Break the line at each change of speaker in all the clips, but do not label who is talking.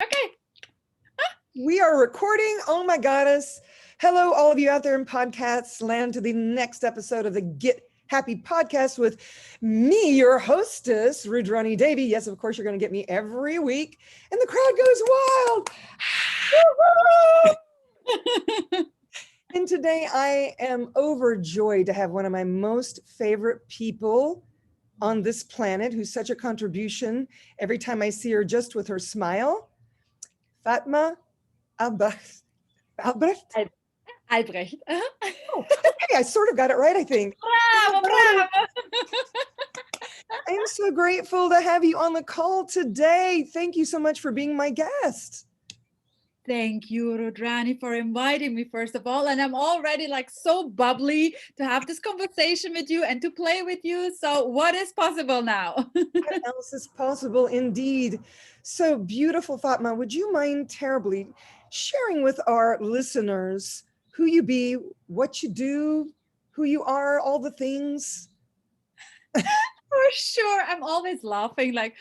Okay.
We are recording. Oh my goddess. Hello, all of you out there in podcast land, to the next episode of the Get Happy podcast with me, your hostess, Rudrani Devi. Yes, of course, you're going to get me every week. And the crowd goes wild. And today I am overjoyed to have one of my most favorite people on this planet who's such a contribution every time I see her just with her smile. Fatma Albrecht. Albrecht?
Albrecht.
Oh, okay, I sort of got it right, I think.
Bravo, bravo.
I'm so grateful to have you on the call today. Thank you so much for being my guest.
Thank you, Rudrani, for inviting me, first of all. And I'm already like so bubbly to have this conversation with you and to play with you. So what is possible now?
What else is possible indeed? So beautiful, Fatma. Would you mind terribly sharing with our listeners who you be, what you do, who you are, all the things?
For sure. I'm always laughing like,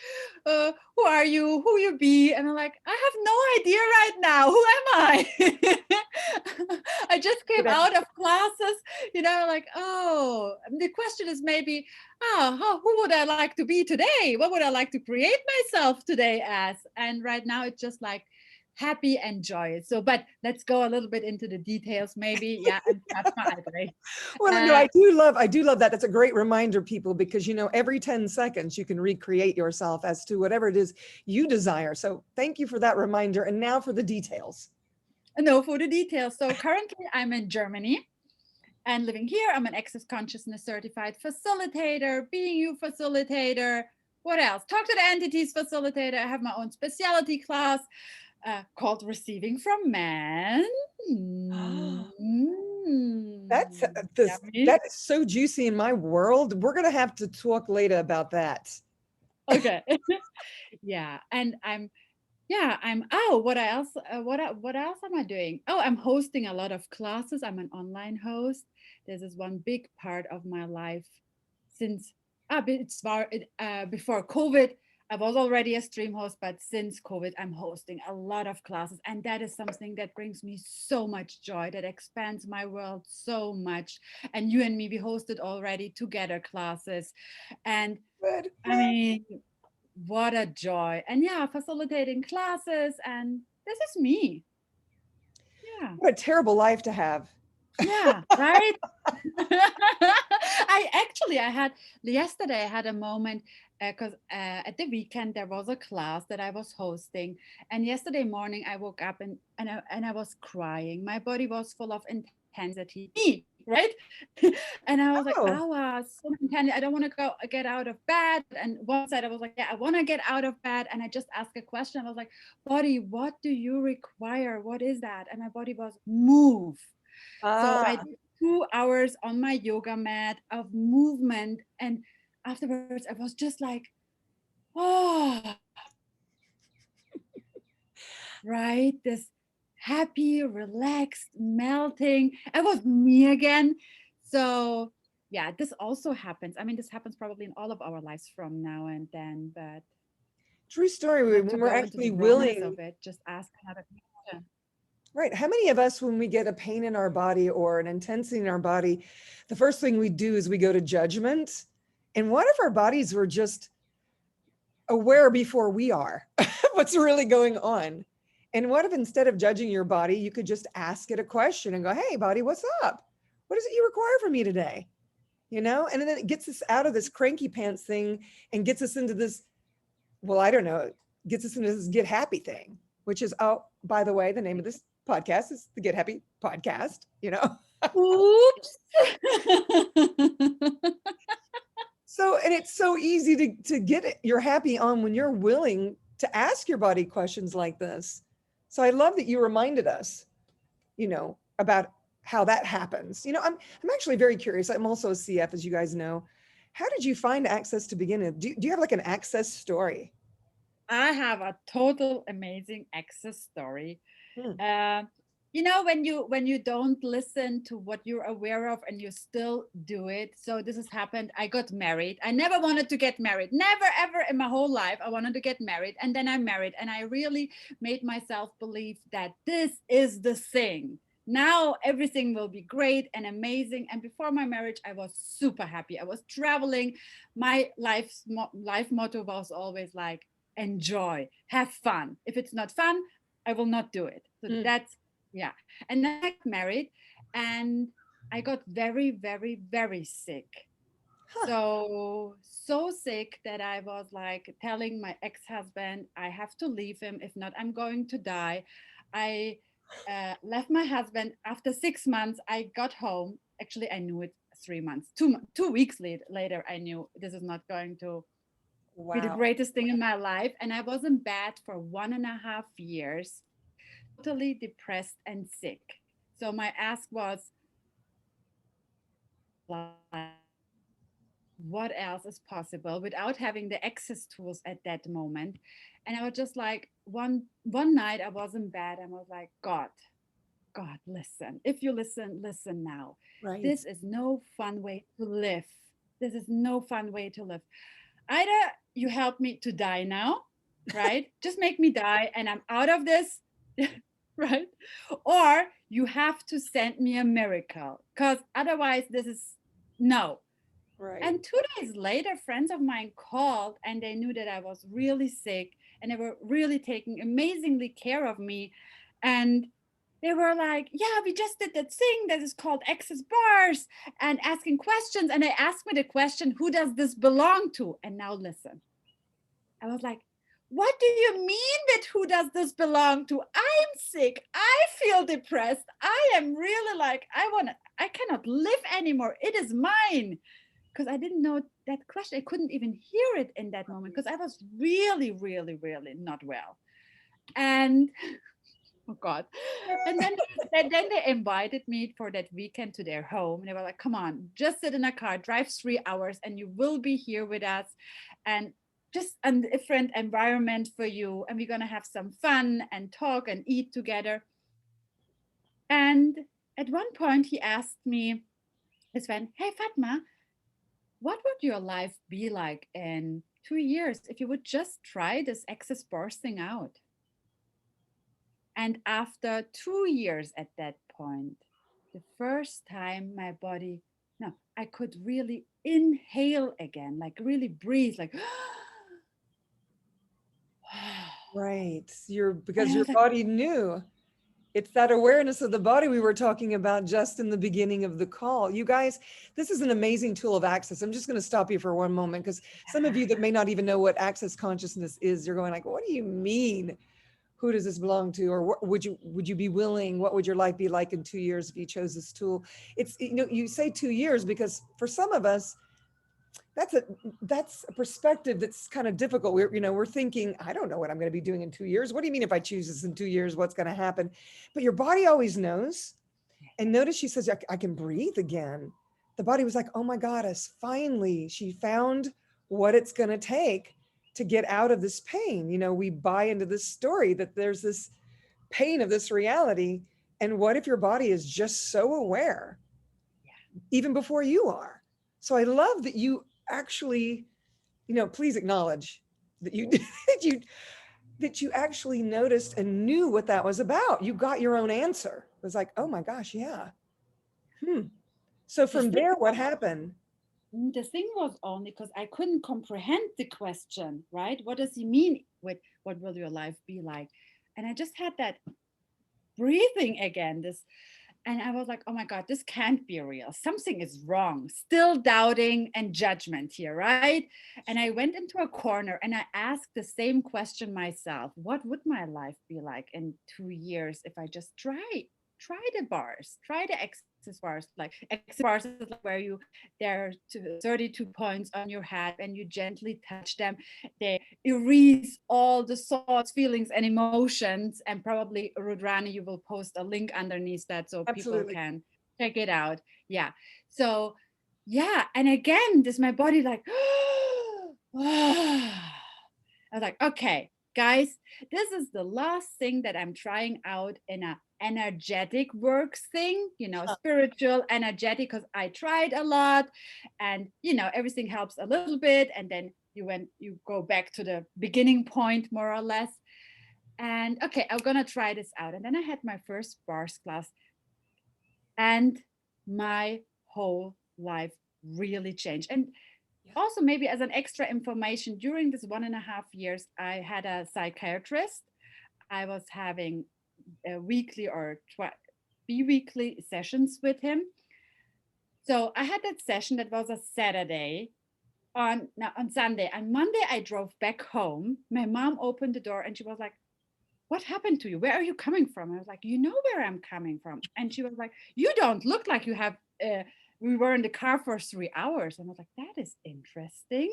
who are you? Who you be? And I'm like, I have no idea right now. Who am I? I just came out of classes, like, oh, the question is maybe, who would I like to be today? What would I like to create myself today as? And right now it's just like, happy and joyous. So, but let's go a little bit into the details, maybe. Yeah, and Fatma Albrecht.
Well, no, I do love that. That's a great reminder, people, because every 10 seconds you can recreate yourself as to whatever it is you desire. So thank you for that reminder. And now for the details.
No, for the details. So currently I'm in Germany and living here. I'm an Access Consciousness certified facilitator, being you facilitator. What else? Talk to the entities facilitator. I have my own specialty class. Called Receiving from Men.
That is so juicy in my world. We're going to have to talk later about that.
Okay. Yeah. And what else am I doing? Oh, I'm hosting a lot of classes. I'm an online host. This is one big part of my life since before COVID. I was already a stream host, but since COVID, I'm hosting a lot of classes. And that is something that brings me so much joy, that expands my world so much. And you and me, we hosted already together classes. And
Good.
I mean, what a joy. And yeah, facilitating classes. And this is me. Yeah.
What a terrible life to have.
Yeah, right. Yesterday I had a moment because at the weekend there was a class that I was hosting, and yesterday morning I woke up and I was crying. My body was full of intensity, right? And I was like, so intense. I don't want to get out of bed. And one side I was like, yeah, I want to get out of bed. And I just asked a question. I was like, body, what do you require? What is that? And my body was move. So I did 2 hours on my yoga mat of movement. And afterwards, I was just like, oh, right? This happy, relaxed, melting. I was me again. So, yeah, this also happens. I mean, this happens probably in all of our lives from now and then, but
true story. When we're actually willing
of it, just ask another question.
Right. How many of us, when we get a pain in our body or an intensity in our body, the first thing we do is we go to judgment? And what if our bodies were just aware before we are what's really going on? And what if instead of judging your body, you could just ask it a question and go, hey, body, what's up? What is it you require from me today? And then it gets us out of this cranky pants thing and gets us into this, well, I don't know, gets us into this get happy thing, which is, oh, by the way, the name of this podcast is the Get Happy Podcast,
Oops.
So, and it's so easy to get you're happy on when you're willing to ask your body questions like this. So I love that you reminded us, about how that happens. I'm actually very curious. I'm also a CF, as you guys know. How did you find Access to begin with? Do you have like an Access story?
I have a total amazing Access story. when you don't listen to what you're aware of and you still do it. So this has happened. I got married. I never wanted to get married, never ever in my whole life I wanted to get married, and then I married, and I really made myself believe that this is the thing. Now everything will be great and amazing. And before my marriage I was super happy. I was traveling. My life motto was always like, enjoy, have fun. If it's not fun, I will not do it. So
Mm.
that's, yeah. And then I got married, and I got very, very, very sick.
Huh.
So sick that I was like telling my ex-husband, I have to leave him. If not, I'm going to die. I left my husband after 6 months. I got home. Actually, I knew it 3 months. 2 weeks later, I knew this is not going to be the
Wow.
greatest thing in my life. And I was in bed for 1.5 years, totally depressed and sick. So my ask was, what else is possible without having the access tools at that moment? And I was just like, one night I was in bed and I was like, God, listen. If you listen, listen now.
Right.
This is no fun way to live. This is no fun way to live. Either you help me to die now, right? Just make me die and I'm out of this, right? Or you have to send me a miracle, because otherwise, this is no.
Right.
And 2 days later, friends of mine called and they knew that I was really sick and they were really taking amazingly care of me. And they were like, yeah, we just did that thing that is called access bars, and asking questions. And they asked me the question, who does this belong to? And now listen, I was like, what do you mean with who does this belong to? I'm sick. I feel depressed. I am really like, I cannot live anymore. It is mine. Because I didn't know that question. I couldn't even hear it in that moment because I was really, really, really not well. And oh God. And then they invited me for that weekend to their home. And they were like, come on, just sit in a car, drive 3 hours, and you will be here with us. And just a different environment for you. And we're gonna have some fun and talk and eat together. And at one point he asked me, his friend, hey Fatma, what would your life be like in 2 years if you would just try this access bars thing out? And after 2 years at that point, the first time my body, no, I could really inhale again, like really breathe, like,
Right. Your
and
because
I
your
was like,
body knew. It's that awareness of the body we were talking about just in the beginning of the call. You guys, this is an amazing tool of access. I'm just going to stop you for one moment because some of you that may not even know what access consciousness is, you're going like, what do you mean? Who does this belong to? Or what, would you be willing? What would your life be like in 2 years if you chose this tool? It's, you say 2 years because for some of us, that's a that's a perspective that's kind of difficult. We're thinking, I don't know what I'm going to be doing in 2 years. What do you mean if I choose this in 2 years, what's going to happen? But your body always knows. And notice she says, I can breathe again. The body was like, oh my goddess, finally she found what it's going to take to get out of this pain. We buy into this story that there's this pain of this reality. And what if your body is just so aware even before you are? So I love that you actually, please acknowledge that you that you that you actually noticed and knew what that was about. You got your own answer. It was like, oh my gosh, yeah. Hmm. So
the
from
thing
there, what
was,
happened?
the thing was only because I couldn't comprehend the question, right? What does he mean with what will your life be like? And I just had that breathing again, this. And I was like, oh my God, this can't be real. Something is wrong. Still doubting and judgment here, right? And I went into a corner and I asked the same question myself. What would my life be like in 2 years if I just try the bars, try the access bars? Like access bars is like where there are 32 points on your head and you gently touch them. They erase all the thoughts, feelings, and emotions. And probably, Rudrani, you will post a link underneath that so people
Absolutely.
can check it out. Yeah. So, yeah. And again, this my body like, I was like, okay. guys, this is the last thing that I'm trying out in a energetic works thing, spiritual, energetic, because I tried a lot and everything helps a little bit. And then you go back to the beginning point more or less. And okay, I'm gonna try this out. And then I had my first bars class, and my whole life really changed. And
Yeah.
also, maybe as an extra information, during this 1.5 years, I had a psychiatrist. I was having a weekly or bi-weekly sessions with him. So I had that session that was a Saturday. On Sunday and Monday, I drove back home. My mom opened the door and she was like, "What happened to you? Where are you coming from?" I was like, "You know where I'm coming from." And she was like, "You don't look like you have." We were in the car for 3 hours, and I was like, "That is interesting."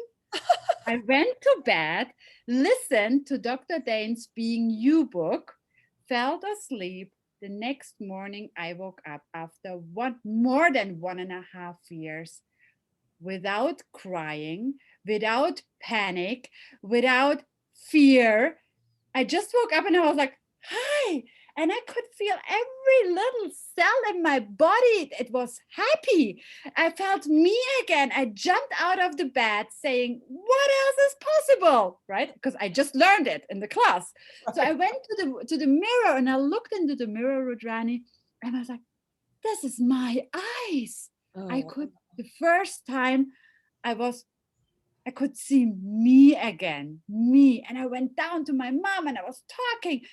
I went to bed, listened to Dr. Dane's Being You book, fell asleep. The next morning, I woke up after more than 1.5 years without crying, without panic, without fear. I just woke up and I was like, "Hi." And I could feel every little cell in my body. It was happy. I felt me again. I jumped out of the bed saying, "What else is possible?" Right? Because I just learned it in the class. So I
Right.
went to the mirror and I looked into the mirror, Rudrani, and I was like, "This is my eyes." I
Oh,
could, the first time I was I could see me again, me. And I went down to my mom and I was talking,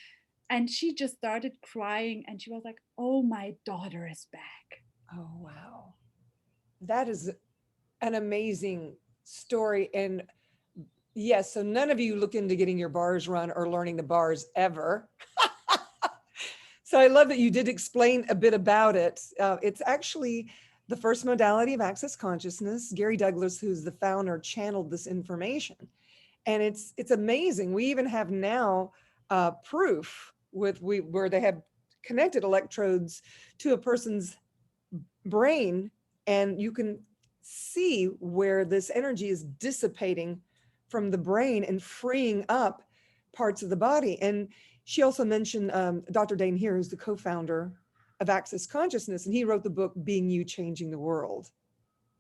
and she just started crying and she was like, "Oh, my daughter is back."
oh, wow. That is an amazing story. And yes, so none of you look into getting your bars run or learning the bars ever. So I love that you did explain a bit about it. It's actually the first modality of access consciousness. Gary Douglas, who's the founder, channeled this information, and it's amazing. We even have now proof where they have connected electrodes to a person's brain, and you can see where this energy is dissipating from the brain and freeing up parts of the body. And she also mentioned Dr. Dane here, who's the co-founder of Access Consciousness, and he wrote the book Being You, Changing the World.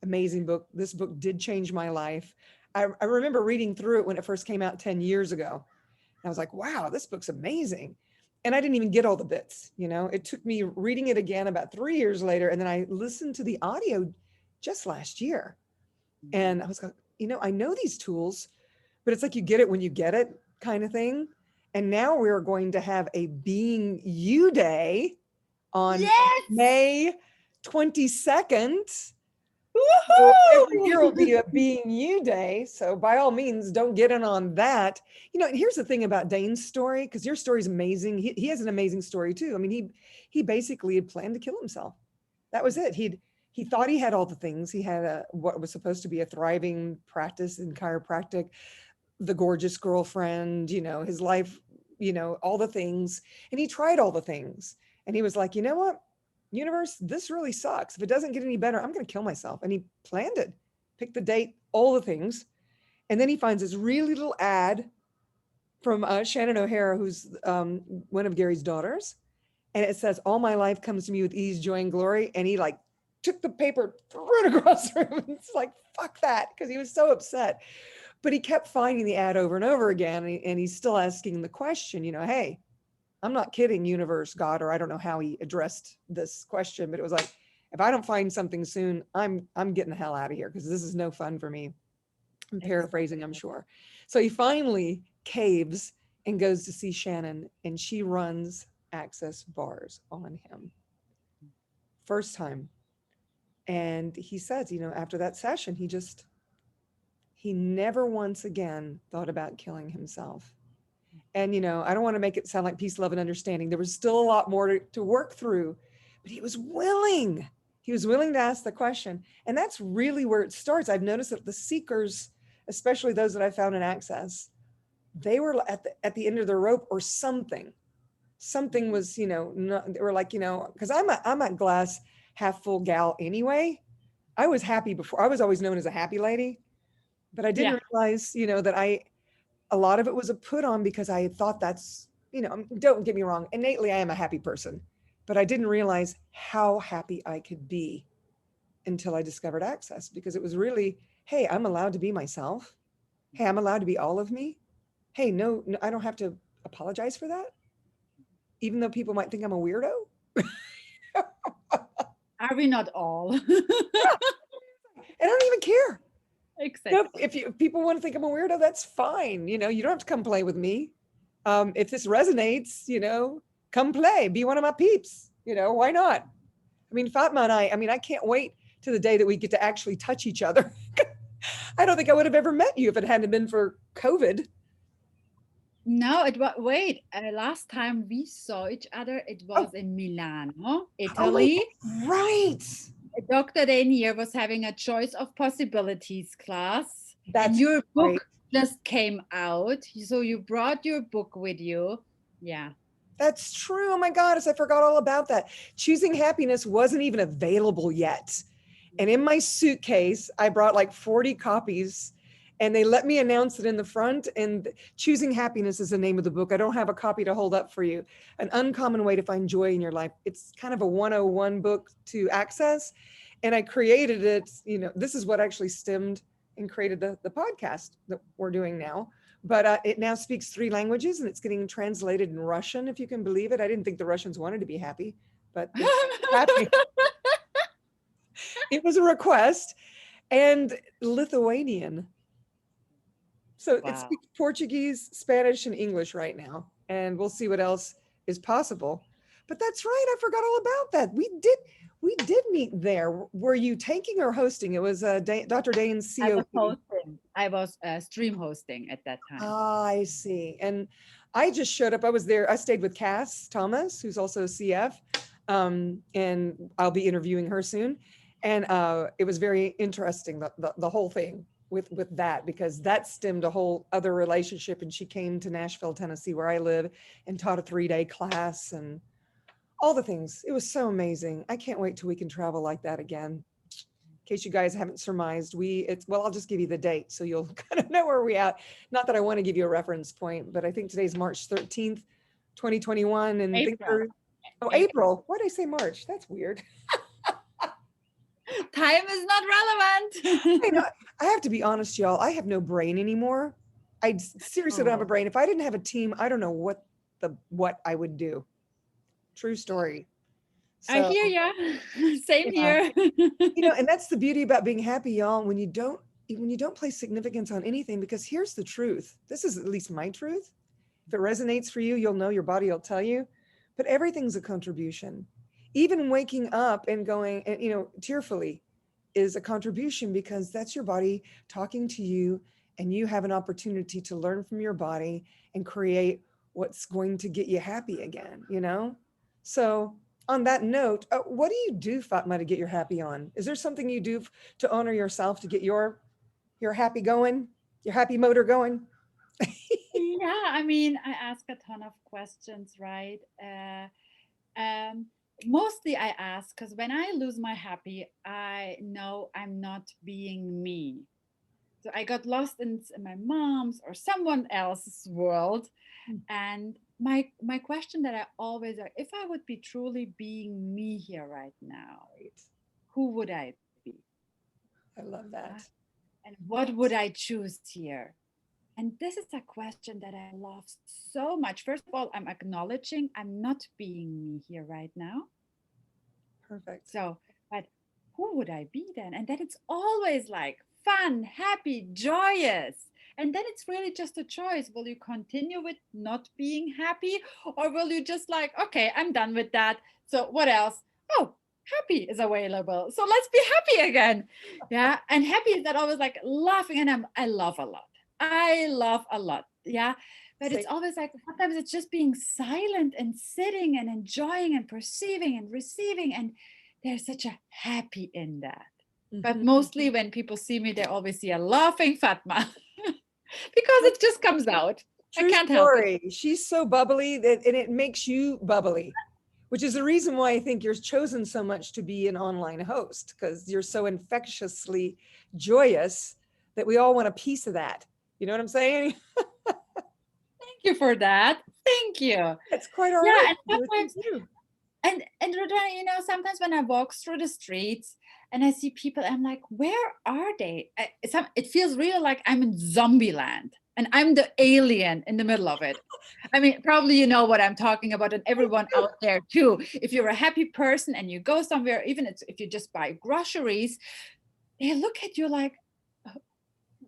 Amazing book. This book did change my life. I remember reading through it when it first came out 10 years ago. I was like, wow, this book's amazing. And I didn't even get all the bits, It took me reading it again about 3 years later. And then I listened to the audio just last year. And I was like, I know these tools, but it's like you get it when you get it kind of thing. And now we're going to have a Being You Day on
Yes!
May 22nd. So every year will
Woohoo!
be a Being You Day. So by all means, don't get in on that. And here's the thing about Dane's story, because your story is amazing. He has an amazing story too. I mean, he basically had planned to kill himself. That was it. He thought he had all the things. He had what was supposed to be a thriving practice in chiropractic, the gorgeous girlfriend, his life, all the things. And he tried all the things. And he was like, you know what? Universe, this really sucks. If it doesn't get any better, I'm going to kill myself. And he planned it, picked the date, all the things. And then he finds this really little ad from Shannon O'Hara, who's one of Gary's daughters. And it says, "All my life comes to me with ease, joy, and glory." And he like took the paper, threw it across the room. It's like, fuck that. Because he was so upset. But he kept finding the ad over and over again. And he's still asking the question, hey, I'm not kidding, universe, God, or I don't know how he addressed this question, but it was like, if I don't find something soon, I'm getting the hell out of here because this is no fun for me. I'm paraphrasing, I'm
Exactly.
sure. So he finally caves and goes to see Shannon, and she runs access bars on him. First time. And he says, after that session, he never once again thought about killing himself. And, I don't want to make it sound like peace, love, and understanding. There was still a lot more to work through, but he was willing. He was willing to ask the question. And that's really where it starts. I've noticed that the seekers, especially those that I found in Access, they were at the end of the rope or something. Something was, not, they were like, because I'm a glass half full gal anyway. I was happy before. I was always known as a happy lady, but I
Yeah.
didn't realize, that a lot of it was a put on because I thought that's, don't get me wrong, innately I am a happy person, but I didn't realize how happy I could be until I discovered Access, because it was really, hey, I'm allowed to be myself. Hey, I'm allowed to be all of me. Hey, no, no, I don't have to apologize for that, even though people might think I'm a weirdo.
Are we not all?
I don't even care.
Exactly.
If people want to think I'm a weirdo, that's fine. You don't have to come play with me. If this resonates, come play, be one of my peeps. Why not? I mean, Fatma and I can't wait to the day that we get to actually touch each other. I don't think I would have ever met you if it hadn't been for COVID.
No, it was, wait, last time we saw each other, it
Oh,
was in Milano,
oh wait,
Italy.
right.
Dr. Danier was having a choice of possibilities class, and
That's
your
right.
book just came out. So you brought your book with you. Yeah.
That's true. Oh my goddess, I forgot all about that. Choosing Happiness wasn't even available yet. And in my suitcase, I brought like 40 copies, and they let me announce it in the front. And Choosing Happiness is the name of the book. I don't have a copy to hold up for you. An Uncommon Way to Find Joy in Your Life. It's kind of a 101 book to access. And I created it, this is what actually stemmed and created the podcast that we're doing now. But it now speaks 3 languages, and it's getting translated in Russian, if you can believe it. I didn't think the Russians wanted to be happy, but they're happy. It was a request. And Lithuanian. So it
Wow.
speaks Portuguese, Spanish, and English right now. And we'll see what else is possible. But that's right. I forgot all about that. We did meet there. Were you taking or hosting? It was Dr. Dane's
I was
COE.
hosting. I was stream hosting at that time.
Ah, I see. And I just showed up. I was there. I stayed with Cass Thomas, who's also a CF. And I'll be interviewing her soon. And it was very interesting, the whole thing with that, because that stemmed a whole other relationship. And she came to Nashville, Tennessee, where I live, and taught a 3-day class and all the things. It was so amazing. I can't wait till we can travel like that again. In case you guys haven't surmised, well, I'll just give you the date so you'll kind of know where we're at. Not that I want to give you a reference point, but I think today's March 13th, 2021, and things
April.
are, oh,
April.
April. Why did I say March? That's weird.
Time is not
I know.
relevant.
I have to be honest, y'all. I have no brain anymore. I seriously don't have a
Oh,
brain. If I didn't have a team, I don't know what I would do. True story.
I
So
hear ya. Same
yeah,
here.
and that's the beauty about being happy, y'all. When you don't place significance on anything, because here's the truth. This is at least my truth. If it resonates for you, you'll know, your body will tell you. But everything's a contribution. Even waking up and going, tearfully is a contribution, because that's your body talking to you, and you have an opportunity to learn from your body and create what's going to get you happy again. So on that note, what do you do, Fatma, to get your happy on? Is there something you do to honor yourself, to get your happy going, your happy motor going?
Yeah, I mean, I ask a ton of questions, right? Um, Mostly I ask because when I lose my happy, I know I'm not being me. So I got lost in my mom's or someone else's world. And my question that I always are, if I would be truly being me here right now,
Right.
who would I be?
I love
Yeah.
that.
And what would I choose here? And this is a question that I love so much. First of all, I'm acknowledging I'm not being me here right now.
Perfect.
So, but who would I be then? And then it's always like fun, happy, joyous. And then it's really just a choice. Will you continue with not being happy? Or will you just like, okay, I'm done with that. So, what else? Oh, happy is available. So let's be happy again. Yeah. And happy is not always like laughing. And I love a lot. I love a lot. Yeah. But it's
Say,
always like sometimes it's just being silent and sitting and enjoying and perceiving and receiving. And there's such a happy in that. But
mhm.
mostly when people see me, they always see a laughing Fatma because it just comes out. I
True
can't help it.
story. She's so bubbly and it makes you bubbly, which is the reason why I think you're chosen so much to be an online host, because you're so infectiously joyous that we all want a piece of that. You know what I'm saying?
you for that. Thank you.
It's quite all
Yeah,
right
and
to do it
sometimes
too.
and Rodina, sometimes when I walk through the streets and I see people, I'm like, where are they? It feels really like I'm in zombie land and I'm the alien in the middle of it. I mean, probably you know what I'm talking about, and everyone out there too. If you're a happy person and you go somewhere, even if you just buy groceries, they look at you like,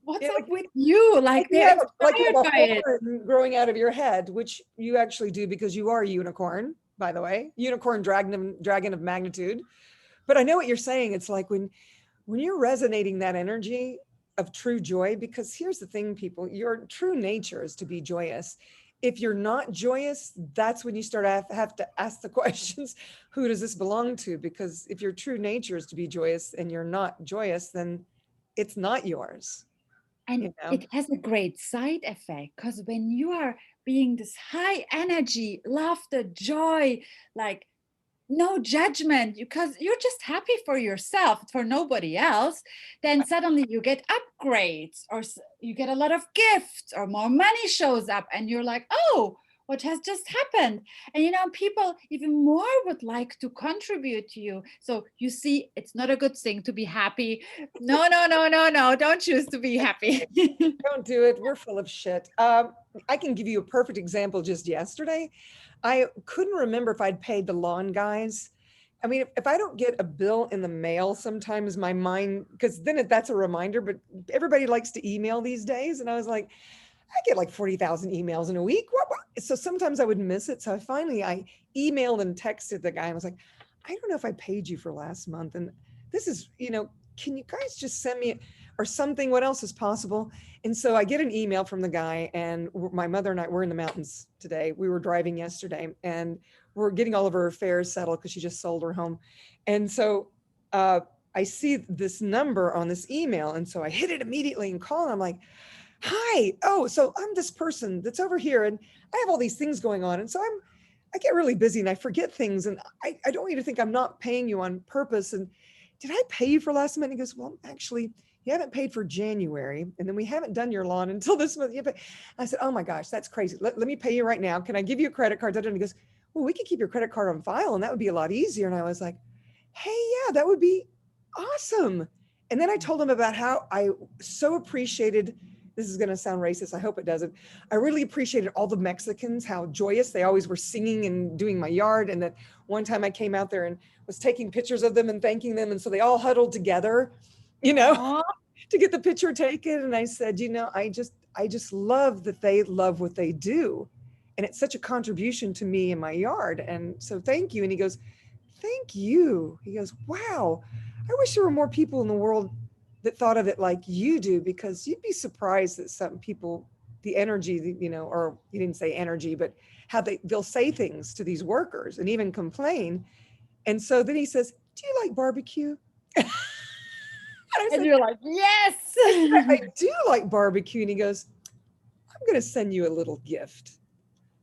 what's
Yeah,
up with you? Like they're
like you
inspired
have a
by it.
horn growing out of your head, which you actually do because you are a unicorn, by the way, unicorn dragon of magnitude. But I know what you're saying. It's like when you're resonating that energy of true joy, because here's the thing, people, your true nature is to be joyous. If you're not joyous, that's when you start to have to ask the questions, who does this belong to? Because if your true nature is to be joyous and you're not joyous, then it's not yours,
And
you know?
it has a great side effect because when you are being this high energy, laughter, joy, like no judgment, because you're just happy for yourself, for nobody else, then suddenly you get upgrades or you get a lot of gifts or more money shows up and you're like, oh, what has just happened? And people even more would like to contribute to you. So you see, it's not a good thing to be happy. No, no, no, no, no, don't choose to be happy.
Don't do it. We're full of shit. I can give you a perfect example. Just yesterday, I couldn't remember if I'd paid the lawn guys. I mean, if I don't get a bill in the mail, sometimes my mind, because then that's a reminder, but everybody likes to email these days. And I was like, I get like 40,000 emails in a week. What? So sometimes I would miss it. So I emailed and texted the guy. And I was like, I don't know if I paid you for last month. And this is, can you guys just send me or something? What else is possible? And so I get an email from the guy, and my mother and I were in the mountains today. We were driving yesterday, and we're getting all of her affairs settled because she just sold her home. And so I see this number on this email. And so I hit it immediately and call. And I'm like, hi, oh, so I'm this person that's over here, and I have all these things going on. And so I get really busy and I forget things. And I don't want you to think I'm not paying you on purpose. And did I pay you for last month? He goes, well, actually, you haven't paid for January. And then we haven't done your lawn until this month. I said, oh my gosh, that's crazy. Let me pay you right now. Can I give you a credit card? And he goes, well, we could keep your credit card on file and that would be a lot easier. And I was like, hey, yeah, that would be awesome. And then I told him about how I so appreciated, this is going to sound racist, I hope it doesn't. I really appreciated all the Mexicans, how joyous they always were singing and doing my yard. And that one time I came out there and was taking pictures of them and thanking them. And so they all huddled together, you know,
Aw.
to get the picture taken. And I said, I just love that they love what they do. And it's such a contribution to me in my yard. And so thank you. And he goes, thank you. He goes, wow, I wish there were more people in the world that thought of it like you do, because you'd be surprised that some people, the energy, or he didn't say energy, but how they'll say things to these workers and even complain. And so then he says, do you like barbecue? And I
And
said,
you're like, yes.
I do like barbecue. And he goes, I'm going to send you a little gift.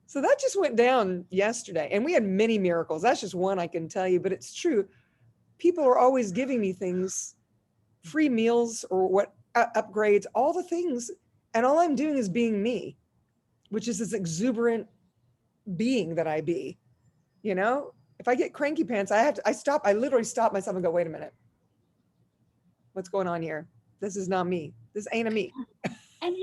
So that just went down yesterday. And we had many miracles. That's just one I can tell you, but it's true. People are always giving me things, free meals or what upgrades, all the things. And all I'm doing is being me, which is this exuberant being that I be. If I get cranky pants, I literally stop myself and go, wait a minute. What's going on here? This is not me. This ain't a me.
And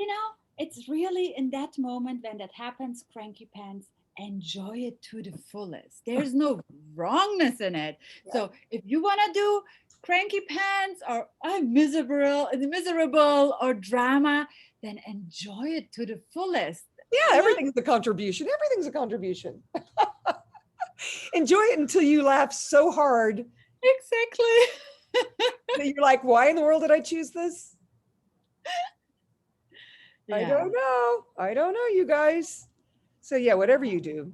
it's really in that moment when that happens, cranky pants, enjoy it to the fullest. There's no wrongness in it.
Yeah.
So if you want to do cranky pants or I'm miserable or drama, then enjoy it to the fullest.
Yeah, everything's a contribution. Everything's a contribution. Enjoy it until you laugh so hard
Exactly.
that you're like, why in the world did I choose this?
Yeah.
I don't know, you guys. So yeah, whatever you do,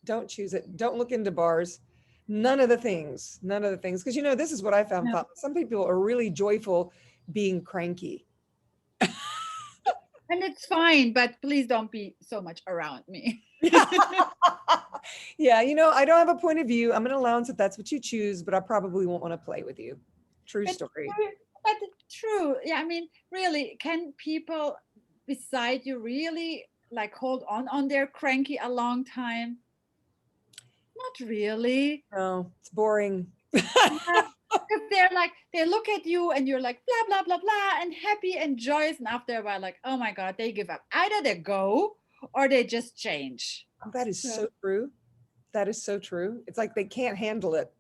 don't choose it. Don't look into bars. None of the things. Because this is what I found.
No.
Some people are really joyful being cranky.
And it's fine, but please don't be so much around me.
Yeah, I don't have a point of view. I'm going to allowance if that's what you choose, but I probably won't want to play with you. True story.
But true. Yeah, I mean, really, can people beside you really like hold on their cranky a long time? Not really.
No, it's boring.
Yeah. Because they're like, they look at you and you're like, blah, blah, blah, blah, and happy and joyous. And after a while, like, oh my God, they give up. Either they go or they just change.
Oh, that is
So,
so true. That is so true. It's like they can't handle it.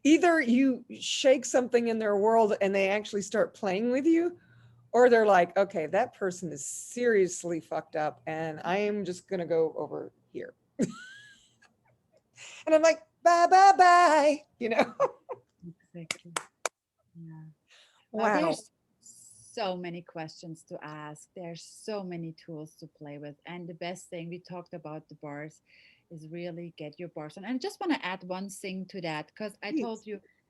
Either you shake something in their world and they actually start playing with you, or they're like, okay, that person is seriously fucked up and I am just going to go over here. And I'm like, bye, bye, bye, you know?
exactly. Yeah.
Wow.
There's so many questions to ask. There's so many tools to play with. And the best thing we talked about the bars is really get your bars on. And I just want to add one thing to that because
Please.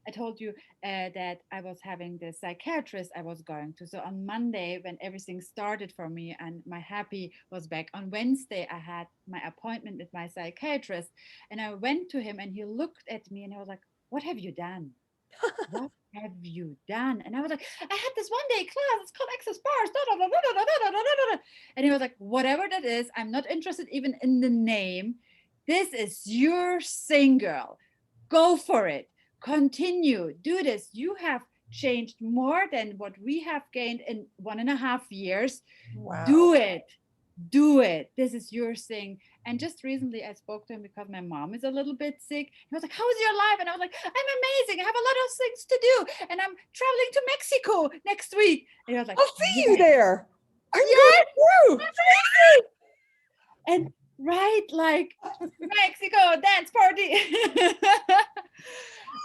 I told you that I was having the psychiatrist I was going to. So on Monday, when everything started for me and my happy was back, on Wednesday, I had my appointment with my psychiatrist. And I went to him and he looked at me and I was like, what have you done? What have you done? And I was like, I had this 1 day class. It's called Access Bars. Da, da, da, da, da, da, da, da, da. And he was like, whatever that is, I'm not interested even in the name. This is your thing, girl. Go for it. Continue. Do this. You have changed more than what we have gained in 1.5 years.
Wow.
Do it. Do it. This is your thing. And just recently, I spoke to him because my mom is a little bit sick. He was like, how's your life? And I was like, I'm amazing. I have a lot of things to do. And I'm traveling to Mexico next week. And he was like,
I'll see you
yes,
there. I'm
yes,
going through.
and right, like Mexico dance party.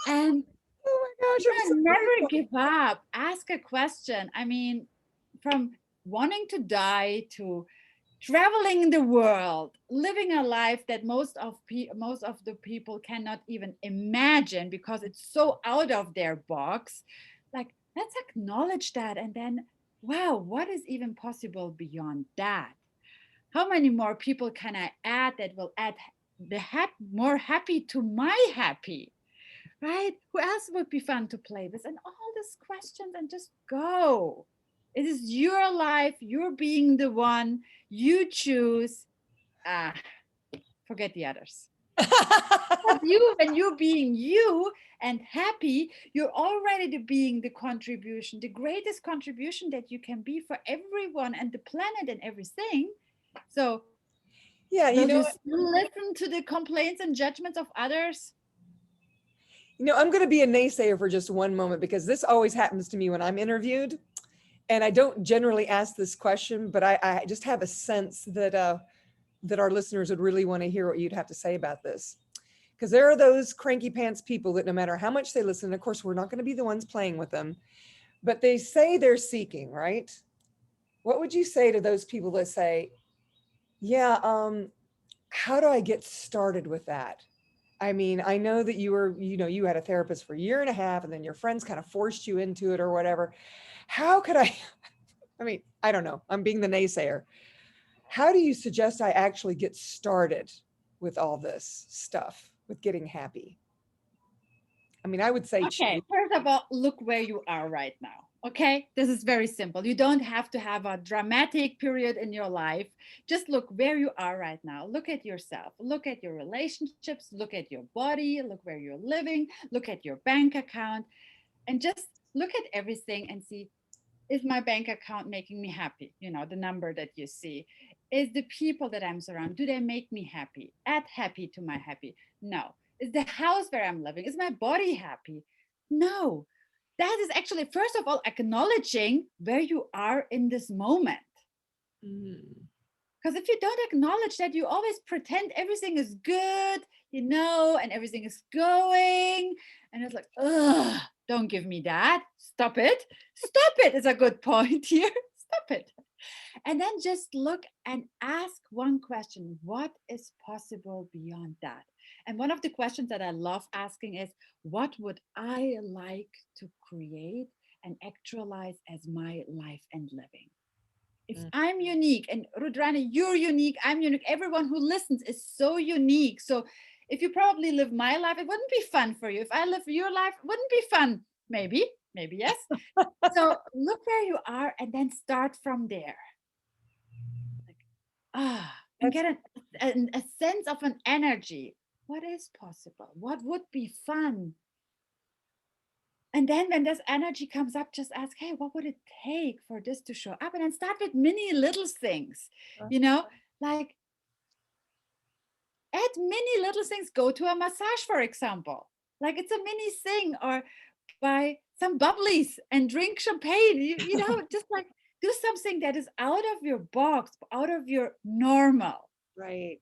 And
Oh my gosh, I'm
yeah,
so
never
grateful.
give up. Ask a question. I mean, from wanting to die to traveling the world, living a life that most of the people cannot even imagine because it's so out of their box. Like, let's acknowledge that, and then, wow, what is even possible beyond that? How many more people can I add that will add more happy to my happy? Right? Who else would be fun to play with? And all these questions, and just go. It is your life. You're being the one. You choose. Ah, forget the others. But you, when you're being you and happy, you're already being the contribution, the greatest contribution that you can be for everyone and the planet and everything. So,
Yeah,
will you still listen to the complaints and judgments of others?
I'm going to be a naysayer for just one moment because this always happens to me when I'm interviewed. And I don't generally ask this question, but I just have a sense that our listeners would really want to hear what you'd have to say about this. Because there are those cranky pants people that no matter how much they listen, of course, we're not going to be the ones playing with them, but they say they're seeking, right? What would you say to those people that say, yeah, how do I get started with that? I mean, I know that you had a therapist for a year and a half and then your friends kind of forced you into it or whatever. How could I, I mean, I don't know. I'm being the naysayer. How do you suggest I actually get started with all this stuff, with getting happy? I mean, I would say
Okay,
choose.
first of all, look where you are right now. Okay, this is very simple. You don't have to have a dramatic period in your life. Just look where you are right now. Look at yourself, look at your relationships, look at your body, look where you're living, look at your bank account, and just look at everything and see, is my bank account making me happy? You know, the number that you see. Is the people that I'm surrounded, do they make me happy? Add happy to my happy? No. Is the house where I'm living, is my body happy? No. That is actually, first of all, acknowledging where you are in this moment.
Mm.
Because if you don't acknowledge that, you always pretend everything is good, and everything is going. And it's like, ugh, don't give me that. Stop it. Stop it is a good point here. Stop it. And then just look and ask one question: what is possible beyond that? And one of the questions that I love asking is, what would I like to create and actualize as my life and living? If
Mm.
I'm unique, and Rudrani, you're unique, I'm unique, everyone who listens is so unique. So if you probably live my life, it wouldn't be fun for you. If I live your life, it wouldn't be fun. Maybe yes. So look where you are and then start from there. Like, and
That's
get a sense of an energy. What is possible? What would be fun? And then when this energy comes up, just ask, hey, what would it take for this to show up? And then start with mini little things, you know, like add mini little things, go to a massage, for example. Like it's a mini thing, or buy some bubblies and drink champagne. You know, just like do something that is out of your box, out of your normal.
right.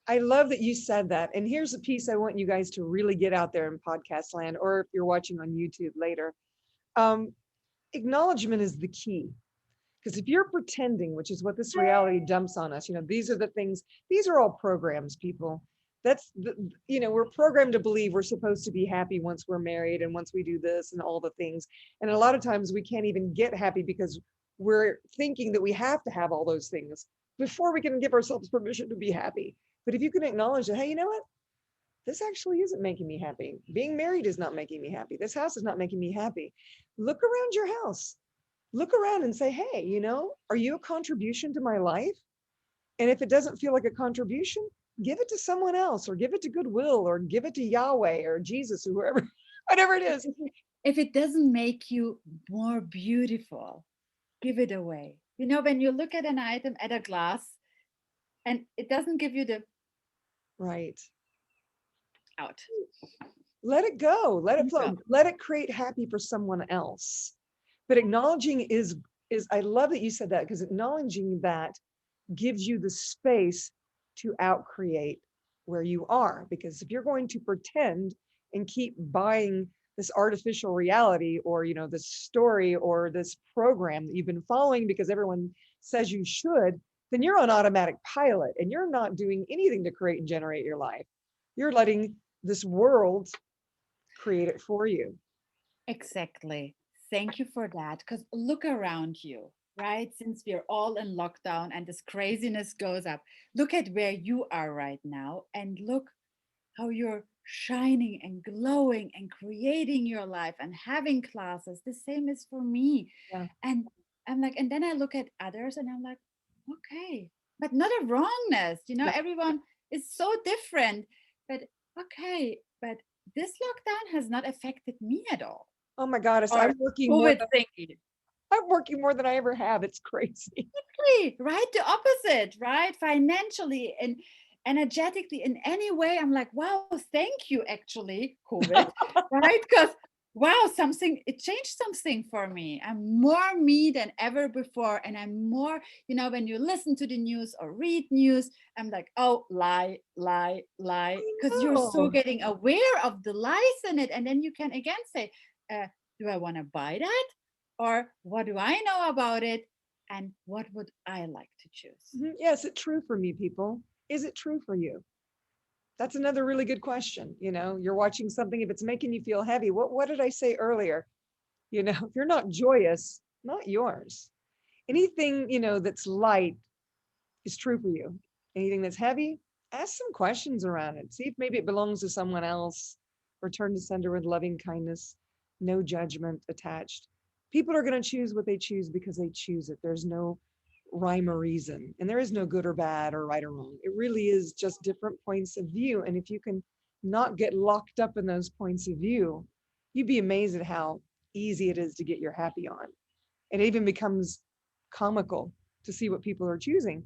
I love that you said that. And here's a piece I want you guys to really get out there in podcast land, or if you're watching on YouTube later. Um, Acknowledgement is the key. Because if you're pretending, which is what this reality dumps on us, these are the things, these are all programs, people. We're programmed to believe we're supposed to be happy once we're married and once we do this and all the things. And a lot of times we can't even get happy because we're thinking that we have to have all those things before we can give ourselves permission to be happy. But if you can acknowledge that, hey, you know what? This actually isn't making me happy. Being married is not making me happy. This house is not making me happy. Look around your house. Look around and say, hey, are you a contribution to my life? And if it doesn't feel like a contribution, give it to someone else, or give it to Goodwill, or give it to Yahweh or Jesus or whoever, whatever it is.
If it doesn't make you more beautiful, give it away. You know, when you look at an item, at a glass, and it doesn't give you the
Right.
out.
Let it go. Let it
Yeah.
flow. Let it create happy for someone else. But acknowledging is I love that you said that, because acknowledging that gives you the space to outcreate where you are. Because if you're going to pretend and keep buying this artificial reality, or this story or this program that you've been following because everyone says you should, then you're on automatic pilot and you're not doing anything to create and generate your life. You're letting this world create it for you.
Exactly. Thank you for that. Because look around you, right? Since we're all in lockdown and this craziness goes up, look at where you are right now and look how you're shining and glowing and creating your life and having classes. The same is for me.
Yeah.
And I'm like, and then I look at others and I'm like, okay, but not a wrongness. You know,
No.
everyone is so different. But okay, but this lockdown has not affected me at all.
Oh my goddess,
Or COVID thingy.
I'm working more than I ever have. It's crazy.
Exactly, right? The opposite, right? Financially and energetically, in any way, I'm like, wow, thank you, actually, COVID, right? Because wow, it changed something for me. I'm more me than ever before. And I'm more, when you listen to the news or read news, I'm like, oh, lie, lie, lie. Because you're so
Oh,
getting aware of the lies in it. And then you can again say, do I want to buy that? Or what do I know about it? And what would I like to choose?
yeah, is it true for me, people? Is it true for you? That's another really good question. You're watching something, if it's making you feel heavy, what did I say earlier? If you're not joyous, not yours. Anything, that's light is true for you. Anything that's heavy, ask some questions around it. See if maybe it belongs to someone else. Return to sender with loving kindness, no judgment attached. People are going to choose what they choose because they choose it. There's no rhyme or reason, and there is no good or bad or right or wrong. It really is just different points of view. And if you can not get locked up in those points of view, you'd be amazed at how easy it is to get your happy on. It even becomes comical to see what people are choosing.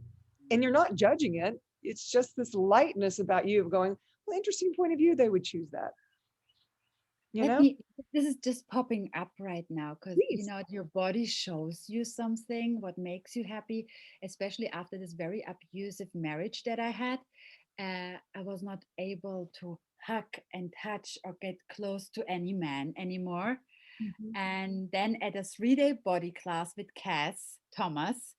And you're not judging it. It's just this lightness about you of going, well, interesting point of view, they would choose that. You
Let
know,
me, this is just popping up right now because,
please.
your body shows you something, what makes you happy, especially after this very abusive marriage that I had. I was not able to hug and touch or get close to any man anymore.
Mhm.
And then at a 3-day body class with Cass Thomas,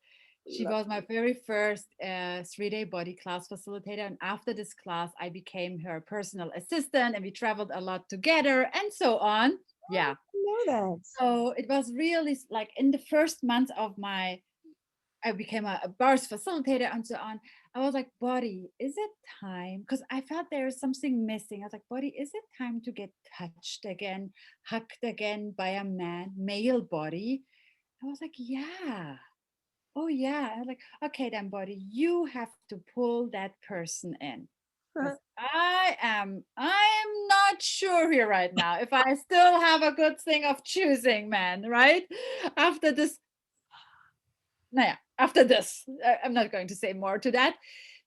she was my very first 3-day body class facilitator. And after this class, I became her personal assistant and we traveled a lot together and so on. Yeah.
Know that.
So it was really like in the first month of I became a bars facilitator and so on. I was like, body, is it time? Because I felt there is something missing. I was like, body, is it time to get touched again, hugged again by a man, male body? I was like, yeah. oh yeah. I was like, okay, then body, you have to pull that person in. Because I am not sure here right now if I still have a good thing of choosing, man, right? After this, naja, after this, I'm not going to say more to that.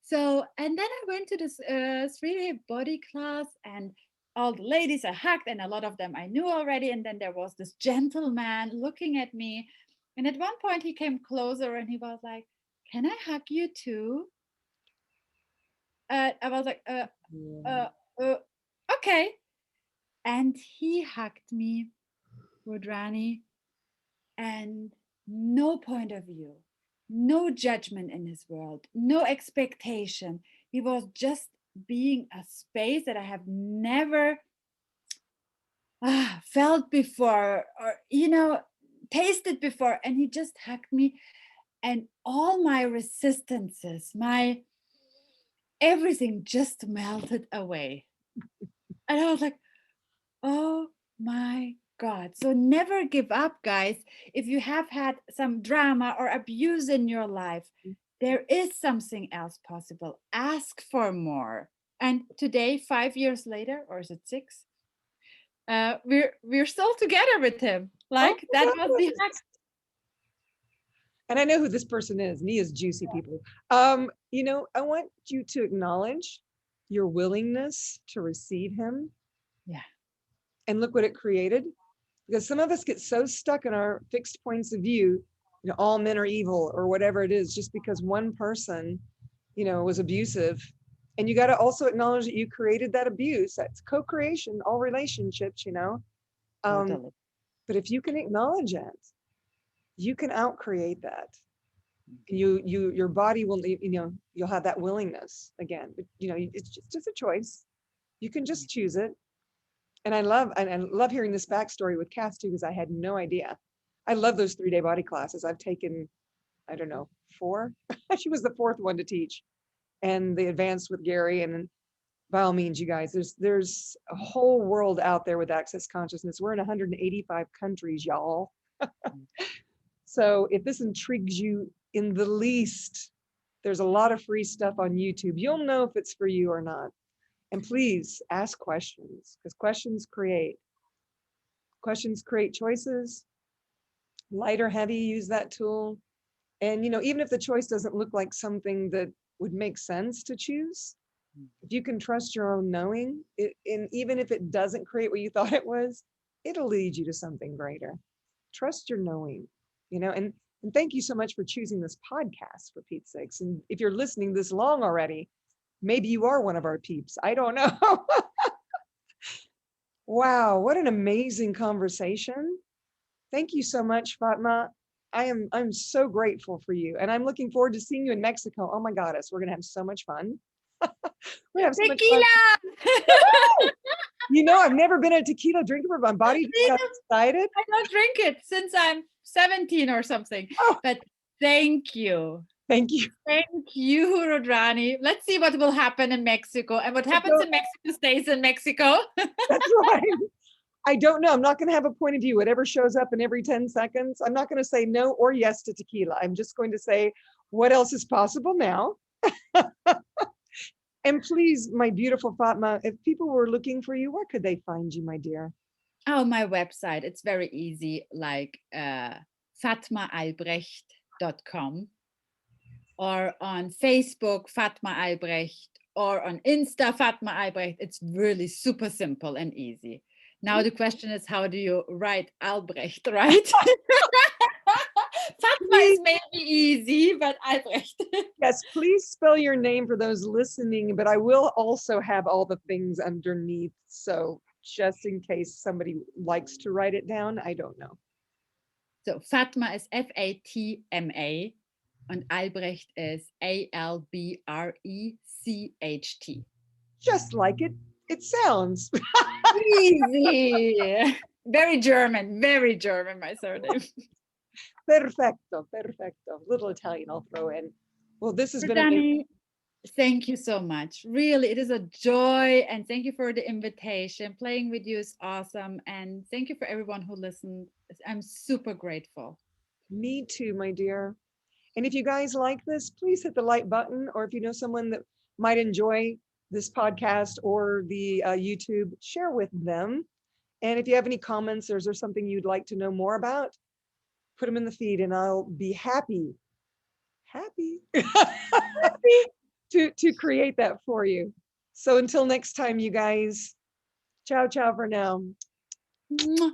So, and then I went to this 3-day body class, and all the ladies I hugged, and a lot of them I knew already. And then there was this gentleman looking at me. And at one point, he came closer and he was like, "Can I hug you too?" I was like,
Yeah.
uh, uh, okay. And he hugged me, Rudrani, and no point of view, no judgment in his world, no expectation. He was just being a space that I have never felt before, or, tasted before. And he just hugged me, and all my resistances, my everything just melted away. And I was like, oh my God. So never give up, guys. If you have had some drama or abuse in your life, there is something else possible. Ask for more. And today, 5 years later, or is it 6? We're still together with him.
Oh
Like
my
that was the hack.
goodness. And I know who this person is. Me is juicy people. I want you to acknowledge your willingness to receive him
Yeah,
and look what it created. Because some of us get so stuck in our fixed points of view, all men are evil or whatever it is, just because one person, was abusive. And you got to also acknowledge that you created that abuse. That's co-creation, all relationships. Um,
totally.
but if you can acknowledge it, you can outcreate that. Your body will, you'll have that willingness again. But it's just a choice. You can just choose it. And I love hearing this backstory with Cass too, because I had no idea. I love those 3-day body classes. I've taken, I don't know, 4. She was the 4th one to teach, and the advanced with Gary. And by all means, you guys, there's a whole world out there with access consciousness. We're in 185 countries, y'all. So if this intrigues you in the least, there's a lot of free stuff on YouTube. You'll know if it's for you or not. And please ask questions, because questions create choices. Light or heavy, use that tool. And even if the choice doesn't look like something that would make sense to choose, if you can trust your own knowing it, and even if it doesn't create what you thought it was, it'll lead you to something greater. Trust your knowing, and thank you so much for choosing this podcast, for Pete's sakes. And if you're listening this long already, maybe you are one of our peeps. I don't know. Wow, what an amazing conversation. Thank you so much, Fatma. I'm so grateful for you. And I'm looking forward to seeing you in Mexico. Oh my goddess, we're gonna have so much fun. We're gonna have so much fun.
Tequila!
I've never been a tequila drinker, but my body just got excited.
I don't drink it since I'm 17 or something.
Oh,
But thank you.
thank you.
Thank you, Rodrani. Let's see what will happen in Mexico. And what happens in Mexico stays in Mexico.
That's right. I don't know. I'm not going to have a point of view. Whatever shows up in every 10 seconds, I'm not going to say no or yes to tequila. I'm just going to say, what else is possible now? And please, my beautiful Fatma, if people were looking for you, where could they find you, my dear?
Oh, my website. It's very easy, like fatmaalbrecht.com, or on Facebook, Fatma Albrecht, or on Insta, Fatma Albrecht. It's really super simple and easy. Now the question is, how do you write Albrecht, right? Fatma is maybe easy, but Albrecht.
Yes, please spell your name for those listening, but I will also have all the things underneath. So just in case somebody likes to write it down, I don't know.
So Fatma is Fatma, and Albrecht is Albrecht.
Just like it sounds.
Easy. Very German, my surname.
Perfecto, perfecto. Little Italian I'll throw in. Well, this has been amazing.
Danny, thank you so much. Really, it is a joy. And thank you for the invitation. Playing with you is awesome. And thank you for everyone who listened. I'm super grateful.
Me too, my dear. And if you guys like this, please hit the like button. Or if you know someone that might enjoy this podcast or the YouTube, share with them. And if you have any comments or is there something you'd like to know more about, put them in the feed and I'll be happy to create that for you. So until next time, you guys, ciao, ciao for now.
Mwah.